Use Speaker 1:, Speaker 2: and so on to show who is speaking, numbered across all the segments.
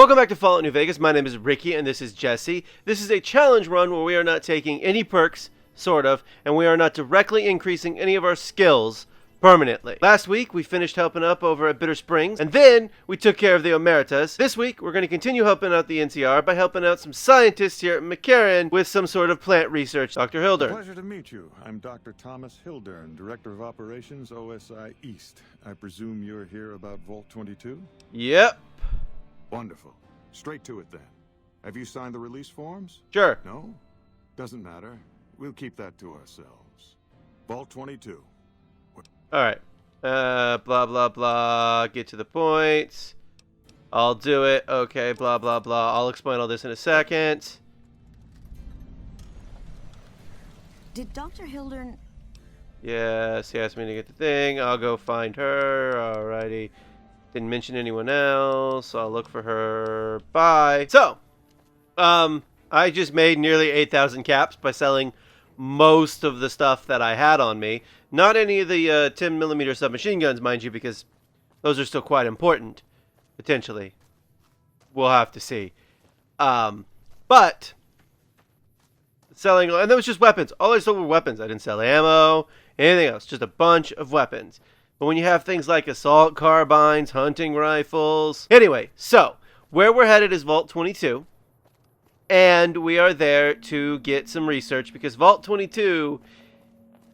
Speaker 1: Welcome back to Fallout New Vegas. My name is Ricky and this is Jesse. This is a challenge run where we are not taking any perks, sort of, and we are not directly increasing any of our skills permanently. Last week we finished helping up over at Bitter Springs, and then we took care of the Omertas. This week we're going to continue helping out the NCR by helping out some scientists here at McCarran with some sort of plant research. Dr. Hildern.
Speaker 2: Pleasure to meet you. I'm Dr. Thomas Hildern, Director of Operations, OSI East. I presume you're here about Vault 22?
Speaker 1: Yep.
Speaker 2: Wonderful. Straight to it then. Have you signed the release forms?
Speaker 1: Sure.
Speaker 2: No? Doesn't matter. We'll keep that to ourselves. Vault 22.
Speaker 1: Alright. Blah, blah, blah. Get to the point. I'll do it. Okay, blah, blah, blah. I'll explain all this in a second.
Speaker 3: Did Dr. Hildern...
Speaker 1: Yes, he asked me to get the thing. I'll go find her. Alrighty. Didn't mention anyone else. I'll look for her. Bye. So, I just made nearly 8,000 caps by selling most of the stuff that I had on me. Not any of the 10mm submachine guns, mind you, because those are still quite important. Potentially. We'll have to see. But, selling, and that was just weapons. All I sold were weapons. I didn't sell ammo, anything else. Just a bunch of weapons. But when you have things like assault carbines, hunting rifles... Anyway, so, where we're headed is Vault 22. And we are there to get some research, because Vault 22,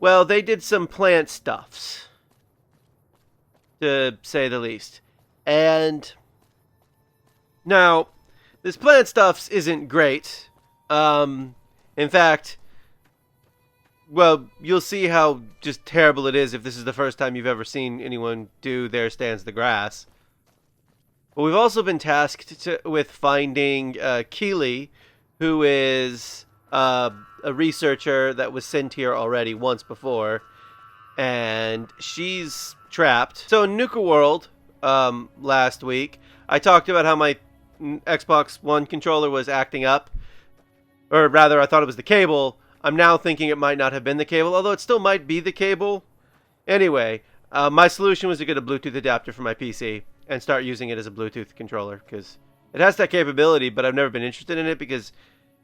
Speaker 1: well, they did some plant stuffs, to say the least. And, now, this plant stuffs isn't great. In fact... Well, you'll see how just terrible it is if this is the first time you've ever seen anyone do There Stands the Grass. But we've also been tasked with finding Keeley, who is a researcher that was sent here already once before. And she's trapped. So in Nuka World, last week, I talked about how my Xbox One controller was acting up. Or rather, I thought it was the cable. I'm now thinking it might not have been the cable, although it still might be the cable. Anyway, my solution was to get a Bluetooth adapter for my PC and start using it as a Bluetooth controller, because it has that capability, but I've never been interested in it because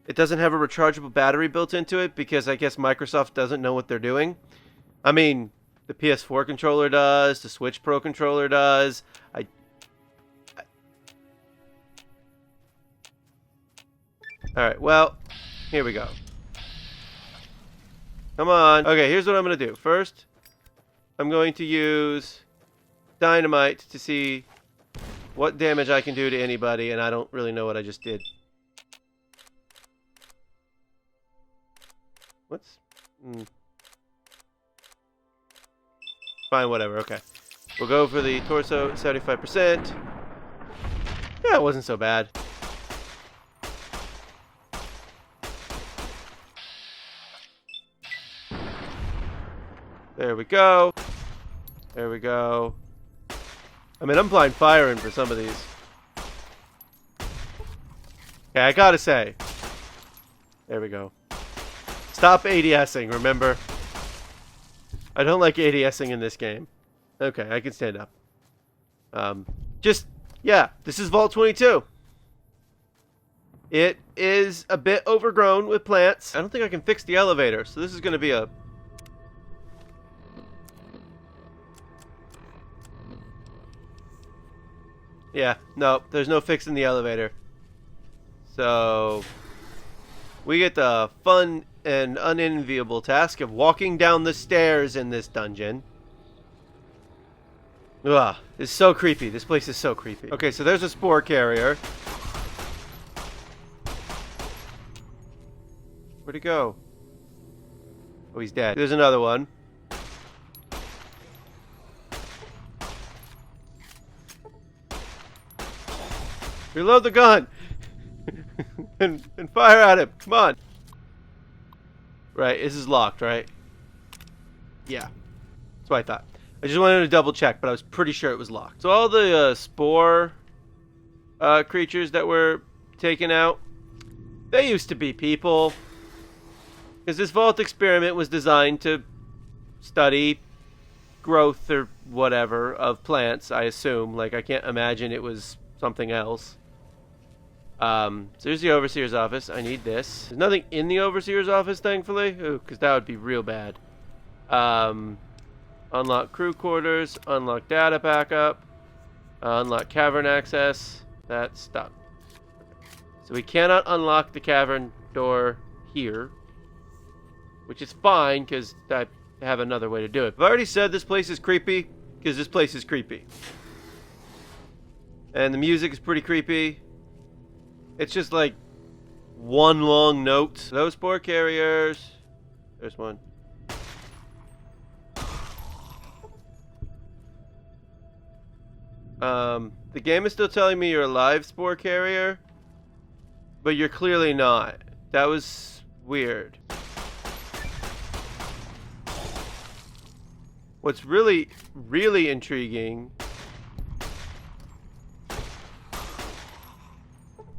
Speaker 1: it doesn't have a rechargeable battery built into it, because I guess Microsoft doesn't know what they're doing. I mean, the PS4 controller does, the Switch Pro controller does. Alright, well, here we go. Come on. Okay, here's what I'm going to do. First, I'm going to use dynamite to see what damage I can do to anybody, and I don't really know what I just did. What's... Fine, whatever, okay. We'll go for the torso, 75%. Yeah, it wasn't so bad. There we go. There we go. I mean, I'm blind firing for some of these. Okay, I gotta say. There we go. Stop ADSing, remember? I don't like ADSing in this game. Okay, I can stand up. Yeah, this is Vault 22. It is a bit overgrown with plants. I don't think I can fix the elevator, so this is gonna be a... Yeah, no, there's no fixing the elevator. So, we get the fun and unenviable task of walking down the stairs in this dungeon. Ugh, it's so creepy. This place is so creepy. Okay, so there's a spore carrier. Where'd he go? Oh, he's dead. There's another one. Reload the gun! and fire at him! Come on! Right, this is locked, right? Yeah. That's what I thought. I just wanted to double check, but I was pretty sure it was locked. So all the spore creatures that were taken out, they used to be people. Because this vault experiment was designed to study growth or whatever of plants, I assume. Like, I can't imagine it was something else. So here's the Overseer's office. I need this. There's nothing in the Overseer's office, thankfully. Ooh, because that would be real bad. Unlock crew quarters. Unlock data backup. Unlock cavern access. That's stuck. So we cannot unlock the cavern door here. Which is fine, because I have another way to do it. I've already said this place is creepy, because this place is creepy. And the music is pretty creepy. It's just like one long note. Those spore carriers. There's one. The game is still telling me you're a live spore carrier, but you're clearly not. That was weird. What's really, really intriguing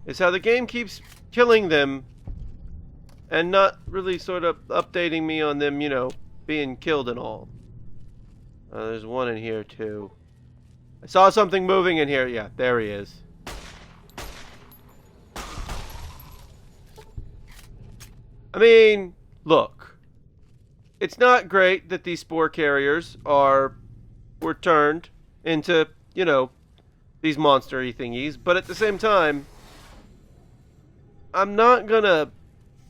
Speaker 1: is how the game keeps killing them and not really sort of updating me on them, you know, being killed and all. There's one in here too. I saw something moving in here. Yeah, there he is. I mean, look. It's not great that these spore carriers were turned into, you know, these monster-y thingies, but at the same time, I'm not gonna,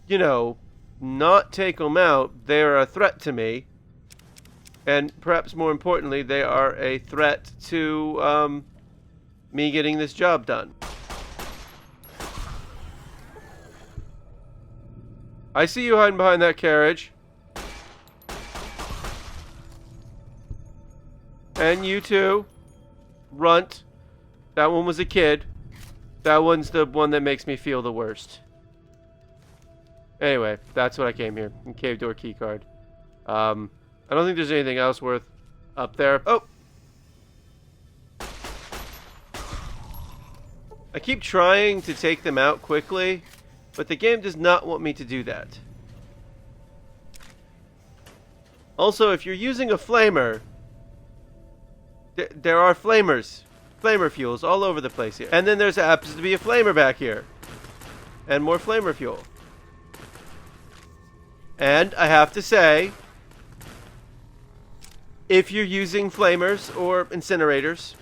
Speaker 1: you know, not take them out. They're a threat to me. And perhaps more importantly, they are a threat to me getting this job done. I see you hiding behind that carriage. And you too. Runt. That one was a kid. That one's the one that makes me feel the worst. Anyway, that's what I came here. Cave door keycard. I don't think there's anything else worth up there. Oh! I keep trying to take them out quickly, but the game does not want me to do that. Also, if you're using a flamer, there are flamers. Flamer fuels all over the place here. And then there's happens to be a flamer back here. And more flamer fuel. And I have to say, if you're using flamers or incinerators,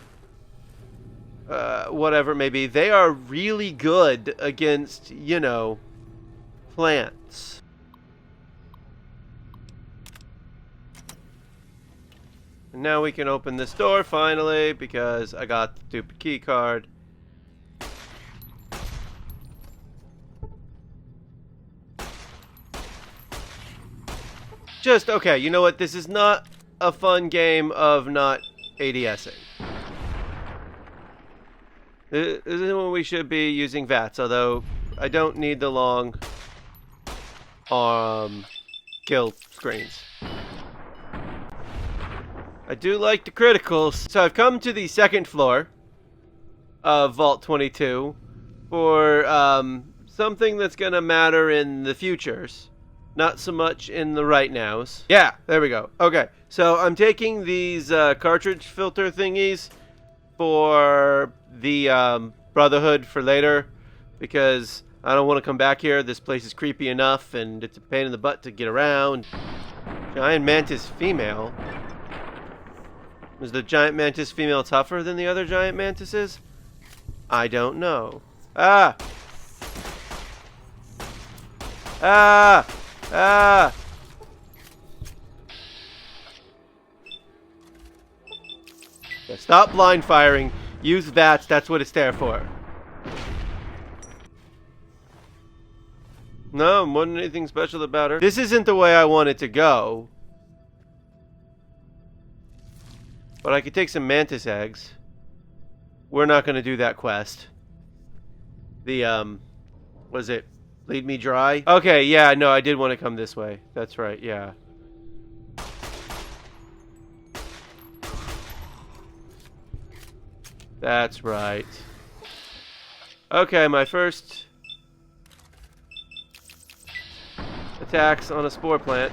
Speaker 1: whatever it may be, they are really good against, you know, plants. And now we can open this door finally because I got the stupid key card. Just, okay, you know what? This is not a fun game of not ADSing. This is when we should be using VATS, although I don't need the long kill screens. I do like the criticals. So I've come to the second floor of Vault 22 for something that's gonna matter in the futures. Not so much in the right nows. Yeah, there we go. Okay, so I'm taking these cartridge filter thingies for the Brotherhood for later because I don't want to come back here. This place is creepy enough and it's a pain in the butt to get around. Giant mantis female. Is the giant mantis female tougher than the other giant mantises? I don't know. Ah! Ah! Ah! Yeah, stop blind firing. Use VATS. That's what it's there for. No, more than anything special about her. This isn't the way I want it to go. But I could take some mantis eggs. We're not going to do that quest. The, was it Lead Me Dry? Okay, yeah, no, I did want to come this way. That's right, yeah. That's right. Okay, my first attacks on a spore plant.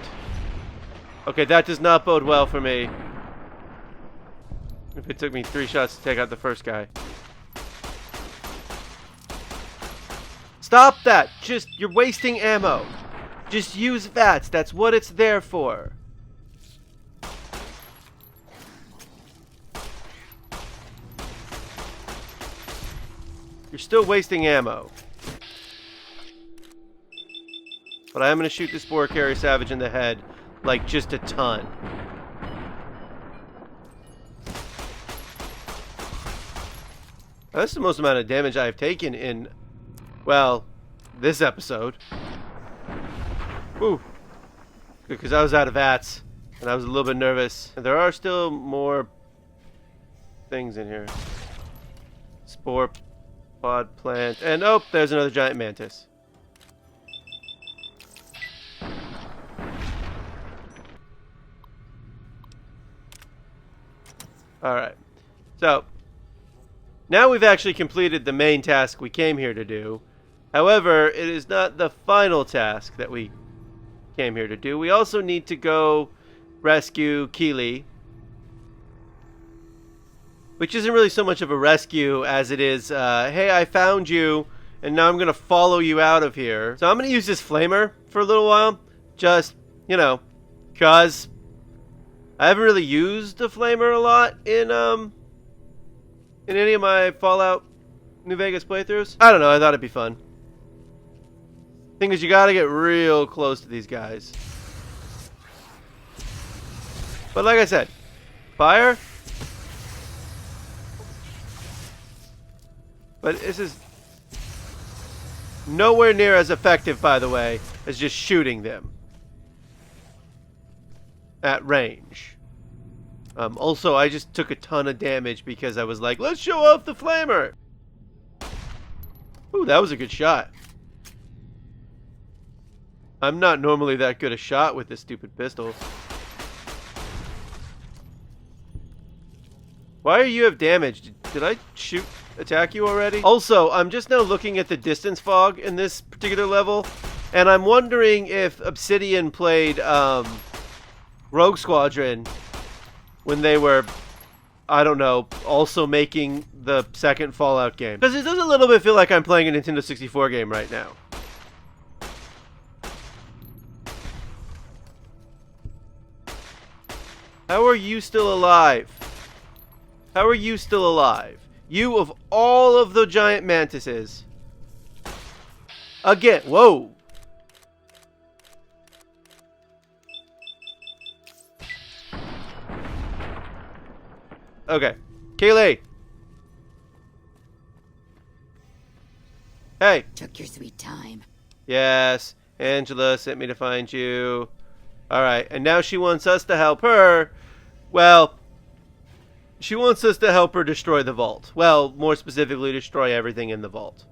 Speaker 1: Okay, that does not bode well for me. If it took me 3 shots to take out the first guy. Stop that! You're wasting ammo. Just use VATS. That's what it's there for. You're still wasting ammo. But I am going to shoot this Spore Carrier Savage in the head, like, just a ton. That's the most amount of damage I've taken in, well, this episode. Woo. Because I was out of VATS, and I was a little bit nervous. And there are still more things in here. Spore pod plant, and oh, there's another giant mantis. Alright, so now we've actually completed the main task we came here to do. However, it is not the final task that we came here to do. We also need to go rescue Keely, which isn't really so much of a rescue as it is, hey, I found you, and now I'm going to follow you out of here. So I'm going to use this flamer for a little while, just, you know, because I haven't really used the flamer a lot in any of my Fallout New Vegas playthroughs. I don't know, I thought it'd be fun. Thing is, you gotta get real close to these guys. But like I said, fire. But this is nowhere near as effective, by the way, as just shooting them at range. Also, I just took a ton of damage because I was like, let's show off the flamer. Ooh, that was a good shot. I'm not normally that good a shot with this stupid pistol. Why do you have damage? Did I attack you already? Also, I'm just now looking at the distance fog in this particular level, and I'm wondering if Obsidian played Rogue Squadron when they were, I don't know, also making the second Fallout game. Because it does a little bit feel like I'm playing a Nintendo 64 game right now. How are you still alive? How are you still alive? You, of all of the giant mantises. Again, whoa. Okay. Kaylee. Hey.
Speaker 3: Took your sweet time.
Speaker 1: Yes. Angela sent me to find you. Alright. And now she wants us to help her. Well, she wants us to help her destroy the vault. Well, more specifically, destroy everything in the vault.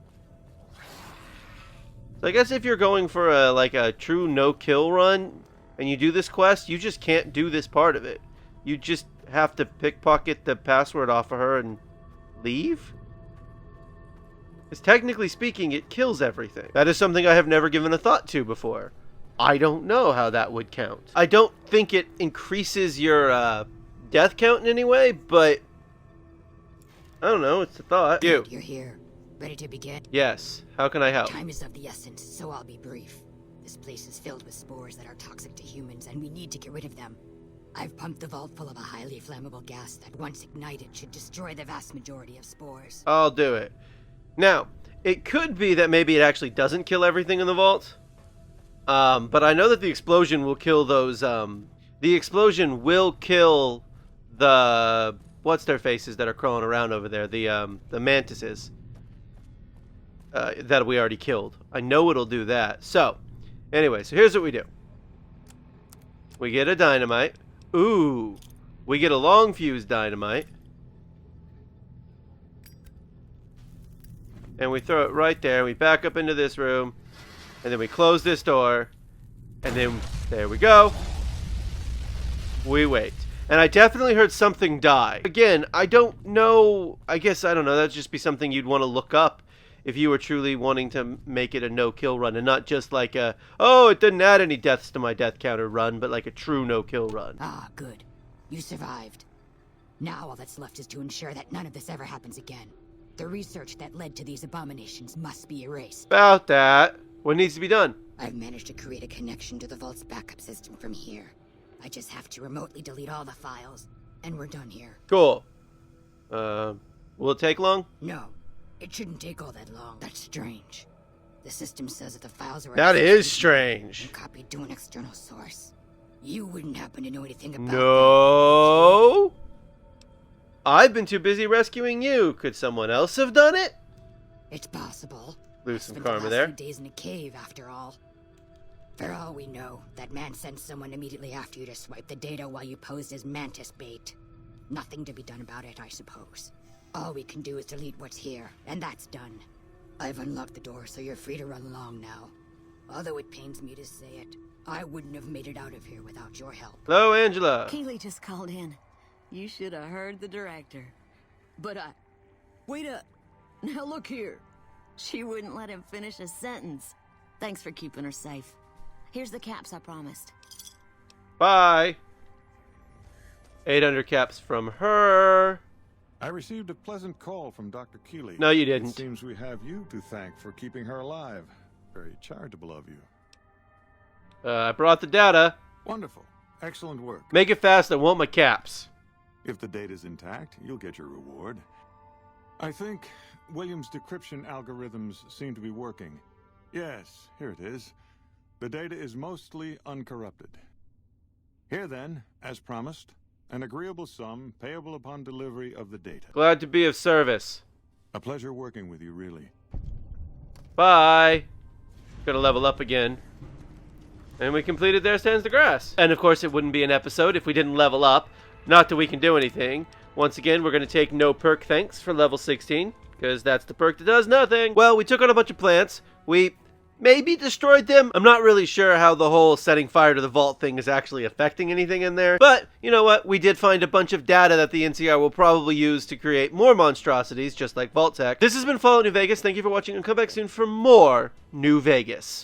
Speaker 1: So I guess if you're going for a true no-kill run, and you do this quest, you just can't do this part of it. You just have to pickpocket the password off of her and leave? Because technically speaking, it kills everything. That is something I have never given a thought to before. I don't know how that would count. I don't think it increases your death count in any way, but I don't know, it's a thought.
Speaker 3: You're here. Ready to begin?
Speaker 1: Yes. How can I help?
Speaker 3: Time is of the essence, so I'll be brief. This place is filled with spores that are toxic to humans, and we need to get rid of them. I've pumped the vault full of a highly flammable gas that, once ignited, should destroy the vast majority of spores.
Speaker 1: I'll do it. Now, it could be that maybe it actually doesn't kill everything in the vault. But I know that the explosion will kill those, the explosion will kill the, what's-their-faces that are crawling around over there, the mantises. That we already killed. I know it'll do that. So, anyway, so here's what we do. We get a dynamite. Ooh. We get a long fuse dynamite. And we throw it right there. We back up into this room. And then we close this door. And then, there we go. We wait. And I definitely heard something die. Again, I don't know. I guess, I don't know. That'd just be something you'd want to look up if you were truly wanting to make it a no-kill run. And not just like a, oh, it didn't add any deaths to my death counter run. But like a true no-kill run.
Speaker 3: Ah, good. You survived. Now all that's left is to ensure that none of this ever happens again. The research that led to these abominations must be erased.
Speaker 1: About that. What needs to be done?
Speaker 3: I've managed to create a connection to the Vault's backup system from here. I just have to remotely delete all the files, and we're done here.
Speaker 1: Cool. Will it take long?
Speaker 3: No, it shouldn't take all that long. That's strange. The system says that the files are...
Speaker 1: That is strange.
Speaker 3: and copied to an external source. You wouldn't happen to know anything about
Speaker 1: No. I've been too busy rescuing you. Could someone else have done it?
Speaker 3: that? It's possible.
Speaker 1: Lose
Speaker 3: I
Speaker 1: some
Speaker 3: spent
Speaker 1: karma
Speaker 3: the last
Speaker 1: there.
Speaker 3: few days in a cave, after all. For all we know, that man sent someone immediately after you to swipe the data while you posed as mantis bait. Nothing to be done about it, I suppose. All we can do is delete what's here, and that's done. I've unlocked the door, so you're free to run along now. Although it pains me to say it, I wouldn't have made it out of here without your help.
Speaker 1: Hello, Angela.
Speaker 4: Keeley just called in. You should have heard the director. But wait up. Now look here. She wouldn't let him finish a sentence. Thanks for keeping her safe. Here's the caps I promised.
Speaker 1: Bye. 800 caps from her.
Speaker 2: I received a pleasant call from Dr. Keeley.
Speaker 1: No, you
Speaker 2: It
Speaker 1: didn't.
Speaker 2: seems we have you to thank for keeping her alive. Very charitable of you.
Speaker 1: I brought the data.
Speaker 2: Wonderful. Excellent work.
Speaker 1: Make it fast. I want my caps.
Speaker 2: If the data's intact, you'll get your reward. I think Williams' decryption algorithms seem to be working. Yes, here it is. The data is mostly uncorrupted. Here then, as promised, an agreeable sum payable upon delivery of the data.
Speaker 1: Glad to be of service.
Speaker 2: A pleasure working with you, really.
Speaker 1: Bye. Gonna level up again. And we completed There Stands the Grass. And of course it wouldn't be an episode if we didn't level up. Not that we can do anything. Once again, we're gonna take no perk thanks for level 16. Because that's the perk that does nothing. Well, we took on a bunch of plants. We maybe destroyed them. I'm not really sure how the whole setting fire to the vault thing is actually affecting anything in there. But, you know what? We did find a bunch of data that the NCR will probably use to create more monstrosities, just like Vault Tech. This has been Fallout New Vegas. Thank you for watching, and come back soon for more New Vegas.